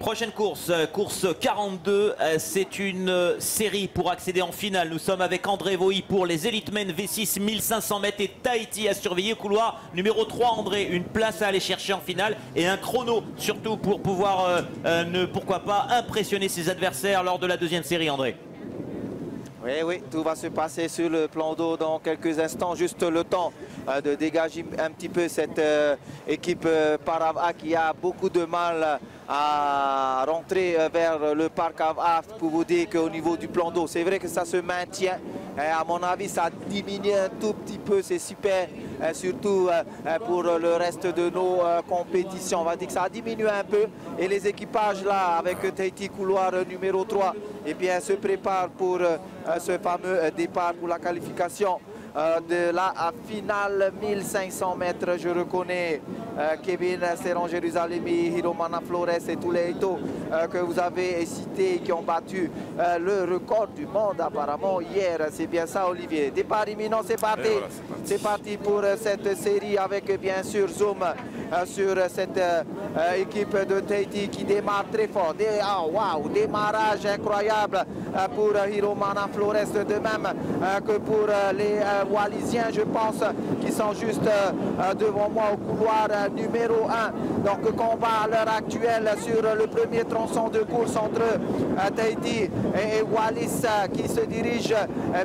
Prochaine course, course 42, c'est une série pour accéder en finale. Nous sommes avec André Vohy pour les Elite Men V6 1500 mètres et Tahiti à surveiller. Couloir numéro 3, André, une place à aller chercher en finale et un chrono surtout pour pouvoir, pourquoi pas, impressionner ses adversaires lors de la deuxième série, André. Oui, tout va se passer sur le plan d'eau dans quelques instants. Juste le temps de dégager un petit peu cette équipe Parava qui a beaucoup de mal à rentrer vers le parc Aft pour vous dire qu'au niveau du plan d'eau, c'est vrai que ça se maintient. À mon avis, ça diminue un tout petit peu, c'est super, surtout pour le reste de nos compétitions. On va dire que ça a diminué un peu et les équipages là, avec Tahiti couloir numéro 3, eh bien, se préparent pour ce fameux départ pour la qualification de la finale 1500 mètres. Je reconnais Kevin Serran-Jérusalemi, Hiromana Flores et tous les Ito que vous avez cités qui ont battu le record du monde apparemment hier. C'est bien ça, Olivier. Départ imminent, c'est parti. Voilà, c'est parti pour cette série avec bien sûr Zoom sur cette équipe de Tahiti qui démarre très fort. Wow, démarrage incroyable pour Hiromana Flores, de même que pour les Wallisiens, je pense, qui sont juste devant moi au couloir numéro 1. Donc combat à l'heure actuelle sur le premier tronçon de course entre Tahiti et Wallis qui se dirige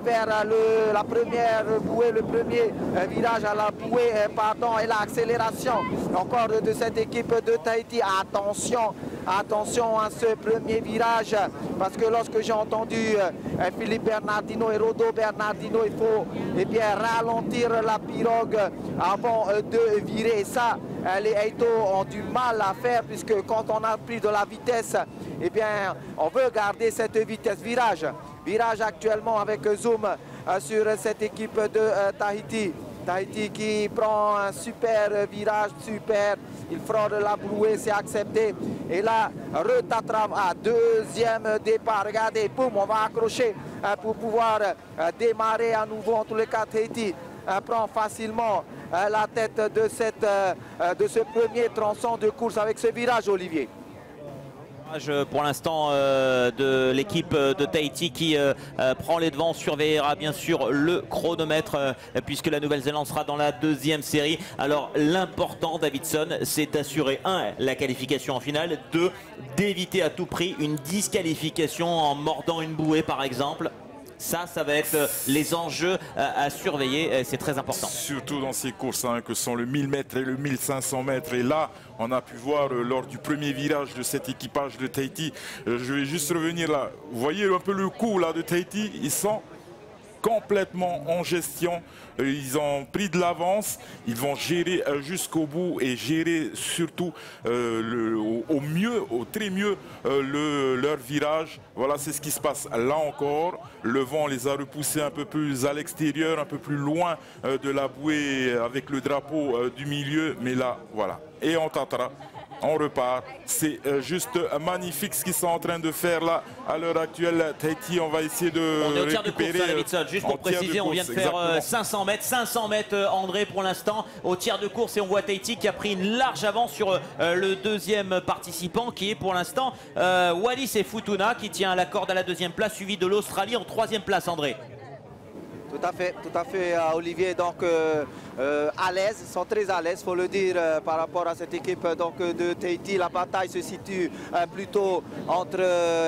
vers la première bouée, le premier virage à la bouée, pardon, et l'accélération encore de cette équipe de Tahiti. Attention à ce premier virage, parce que lorsque j'ai entendu Philippe Bernardino et Rodo Bernardino, il faut ralentir la pirogue avant de virer. Et ça, les Eito ont du mal à faire, puisque quand on a pris de la vitesse, on veut garder cette vitesse. Virage actuellement avec Zoom sur cette équipe de Tahiti. Tahiti qui prend un super virage, super. Il frôle la bouée, c'est accepté. Et là, Retatrave à deuxième départ. Regardez, boum, on va accrocher pour pouvoir démarrer à nouveau. En tous les cas, Tahiti prend facilement la tête de ce premier tronçon de course avec ce virage, Olivier. Pour l'instant de l'équipe de Tahiti qui prend les devants, surveillera bien sûr le chronomètre puisque la Nouvelle-Zélande sera dans la deuxième série. Alors l'important, Davidson, c'est d'assurer 1, la qualification en finale, 2, d'éviter à tout prix une disqualification en mordant une bouée par exemple. Ça va être les enjeux à surveiller, c'est très important. Surtout dans ces courses que sont le 1000 mètres et le 1500 mètres. Et là, on a pu voir lors du premier virage de cet équipage de Tahiti. Je vais juste revenir là. Vous voyez un peu le coup là de Tahiti, ils sont complètement en gestion, ils ont pris de l'avance, ils vont gérer jusqu'au bout et gérer surtout au mieux, au très mieux leur virage. Voilà, c'est ce qui se passe là encore. Le vent les a repoussés un peu plus à l'extérieur, un peu plus loin de la bouée avec le drapeau du milieu, mais là, voilà. Et on tentera. On repart. C'est juste magnifique ce qu'ils sont en train de faire là à l'heure actuelle. Tahiti, on va essayer de on est au tiers récupérer. De course, Davidson. Juste pour préciser, on vient de faire 500 mètres, André pour l'instant au tiers de course et on voit Tahiti qui a pris une large avance sur le deuxième participant qui est pour l'instant Wallis et Futuna qui tient la corde à la deuxième place, suivi de l'Australie en troisième place, André. Tout à fait, Olivier. Donc à l'aise, ils sont très à l'aise, il faut le dire, par rapport à cette équipe donc, de Tahiti. La bataille se situe plutôt entre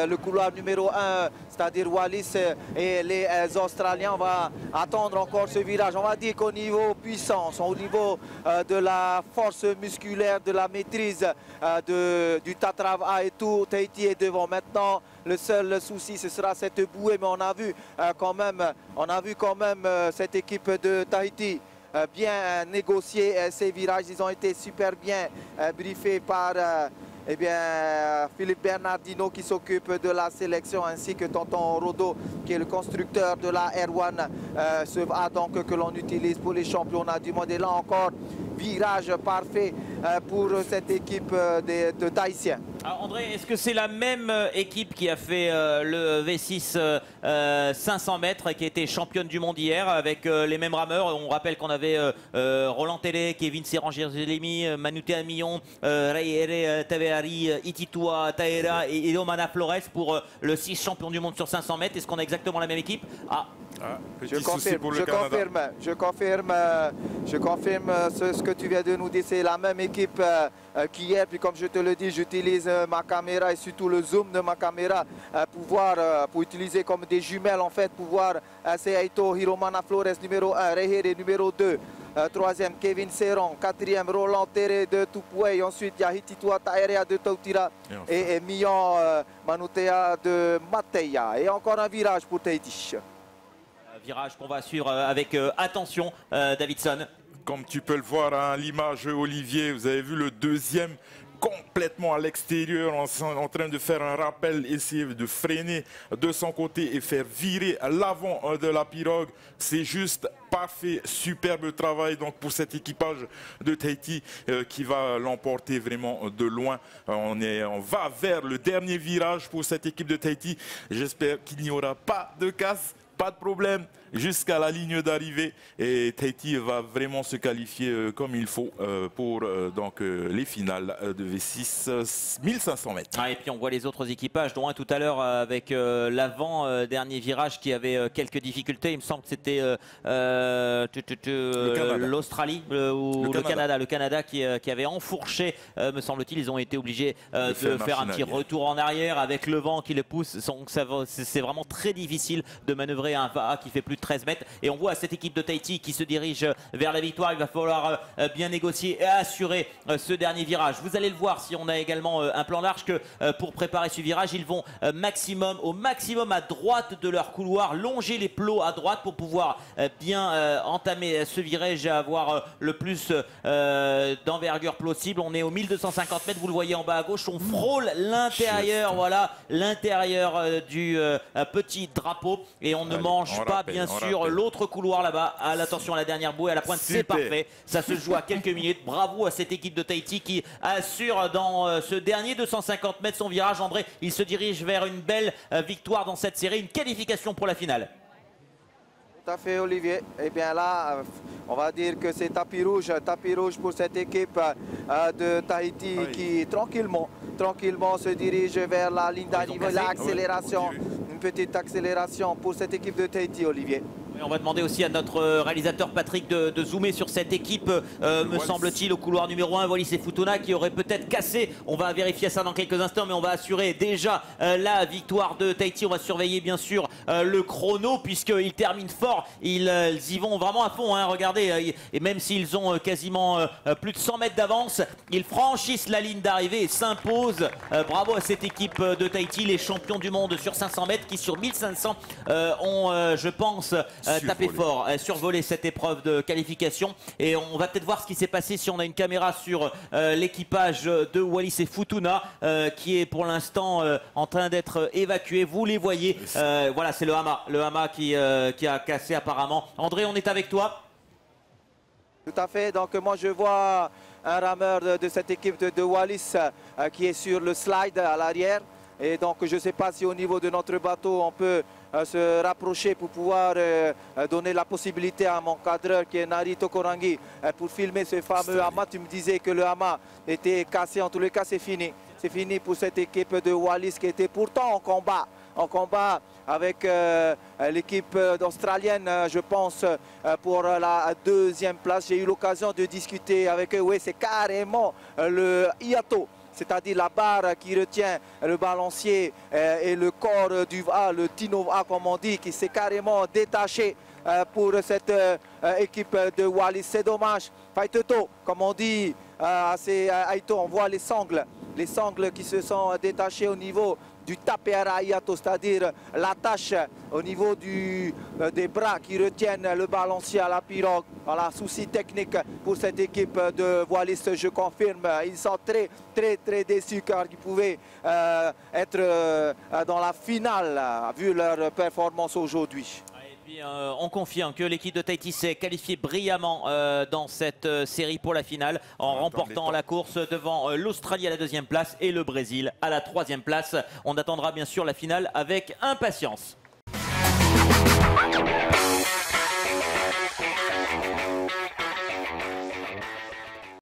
le couloir numéro 1, c'est-à-dire Wallis et les Australiens. On va attendre encore ce virage. On va dire qu'au niveau puissance, au niveau de la force musculaire, de la maîtrise du Tatrava et tout, Tahiti est devant. Maintenant, le seul souci, ce sera cette bouée, mais on a vu quand même cette équipe de Tahiti bien négocier ces virages. Ils ont été super bien briefés par Philippe Bernardino qui s'occupe de la sélection, ainsi que Tonton Rodo qui est le constructeur de la R1, ce A donc que l'on utilise pour les championnats du monde. Et là encore, virage parfait pour cette équipe de Tahitiens. Alors André, est-ce que c'est la même équipe qui a fait le V6 500 mètres et qui était championne du monde hier avec les mêmes rameurs? On rappelle qu'on avait Roland Télé, Kevin Serrangier-Zelemi, Manute Amillon, Rayere Taveari, Ititua Taera et Edomana Flores pour le 6 champion du monde sur 500 mètres. Est-ce qu'on a exactement la même équipe? Petit souci pour le Canada. Je confirme ce que tu viens de nous dire. C'est la même équipe qu'hier. Puis comme je te le dis, j'utilise ma caméra et surtout le zoom de ma caméra pour utiliser comme des jumelles en fait, pour voir Aito Hiromana Flores numéro 1, Rehere numéro 2. Troisième, Kevin Serran. Quatrième, Roland Terre de Tupoué. Ensuite, il y a Hititua Taerea de Tautira et Mion Manutea de Mateya. Et encore un virage pour Tahiti. Virage qu'on va suivre avec attention, Davidson. Comme tu peux le voir à l'image, Olivier, vous avez vu le deuxième complètement à l'extérieur en train de faire un rappel, essayer de freiner de son côté et faire virer à l'avant de la pirogue. C'est juste parfait, superbe travail donc pour cet équipage de Tahiti qui va l'emporter vraiment de loin. On va vers le dernier virage pour cette équipe de Tahiti. J'espère qu'il n'y aura pas de casse. Pas de problème jusqu'à la ligne d'arrivée et Tahiti va vraiment se qualifier comme il faut pour les finales de V6 1500 mètres. Et puis on voit les autres équipages, dont un tout à l'heure avec l'avant-dernier virage qui avait quelques difficultés. Il me semble que c'était l'Australie ou le Canada. Le Canada qui avait enfourché, me semble-t-il. Ils ont été obligés de faire un petit retour en arrière avec le vent qui le pousse. C'est vraiment très difficile de manœuvrer un VA qui fait plus de 13 mètres et on voit cette équipe de Tahiti qui se dirige vers la victoire. Il va falloir bien négocier et assurer ce dernier virage. Vous allez le voir si on a également un plan large que pour préparer ce virage ils vont au maximum à droite de leur couloir, longer les plots à droite pour pouvoir bien entamer ce virage et avoir le plus d'envergure possible. On est au 1250 mètres, vous le voyez en bas à gauche, on frôle l'intérieur, voilà l'intérieur du petit drapeau et on ne mange pas bien sûr l'autre couloir là-bas. Attention à la dernière bouée à la pointe, c'est parfait. Ça se joue à quelques minutes. Bravo à cette équipe de Tahiti qui assure dans ce dernier 250 mètres son virage. André, il se dirige vers une belle victoire dans cette série, une qualification pour la finale. Tout à fait, Olivier. Et bien là, on va dire que c'est tapis rouge pour cette équipe de Tahiti qui tranquillement se dirige vers la ligne d'arrivée. L'accélération, une petite accélération pour cette équipe de Tahiti, Olivier. On va demander aussi à notre réalisateur Patrick de zoomer sur cette équipe, me semble-t-il, au couloir numéro 1, Wallis et Futuna, qui aurait peut-être cassé. On va vérifier ça dans quelques instants, mais on va assurer déjà la victoire de Tahiti. On va surveiller bien sûr le chrono, puisqu'ils terminent fort. Ils y vont vraiment à fond, hein. Regardez, et même s'ils ont quasiment plus de 100 mètres d'avance, ils franchissent la ligne d'arrivée et s'imposent. Bravo à cette équipe de Tahiti, les champions du monde sur 500 mètres, qui sur 1500 ont, je pense, taper fort, survoler cette épreuve de qualification. Et on va peut-être voir ce qui s'est passé si on a une caméra sur l'équipage de Wallis et Futuna qui est pour l'instant en train d'être évacué. Vous les voyez, voilà, c'est le hama qui a cassé apparemment. André, on est avec toi. Tout à fait, donc moi je vois un rameur de cette équipe de Wallis qui est sur le slide à l'arrière. Et donc je ne sais pas si au niveau de notre bateau on peut se rapprocher pour pouvoir donner la possibilité à mon cadreur qui est Nari Tokorangi pour filmer ce fameux hama. Tu me disais que le hama était cassé, en tous les cas c'est fini. C'est fini pour cette équipe de Wallis qui était pourtant en combat avec l'équipe australienne, je pense, pour la deuxième place. J'ai eu l'occasion de discuter avec eux. Oui, c'est carrément le hiato, c'est-à-dire la barre qui retient le balancier et le corps du VA, le Tino A comme on dit, qui s'est carrément détaché pour cette équipe de Wallis. C'est dommage. Faitoto, comme on dit, c'est Aito, on voit les sangles qui se sont détachés au niveau du tapera hiato, c'est-à-dire l'attache au niveau des bras qui retiennent le balancier à la pirogue. Voilà, souci technique pour cette équipe de Wallis, je confirme. Ils sont très déçus car ils pouvaient être dans la finale vu leur performance aujourd'hui. Puis, on confirme que l'équipe de Tahiti s'est qualifiée brillamment dans cette série pour la finale en remportant la course devant l'Australie à la 2e place et le Brésil à la 3e place. On attendra bien sûr la finale avec impatience.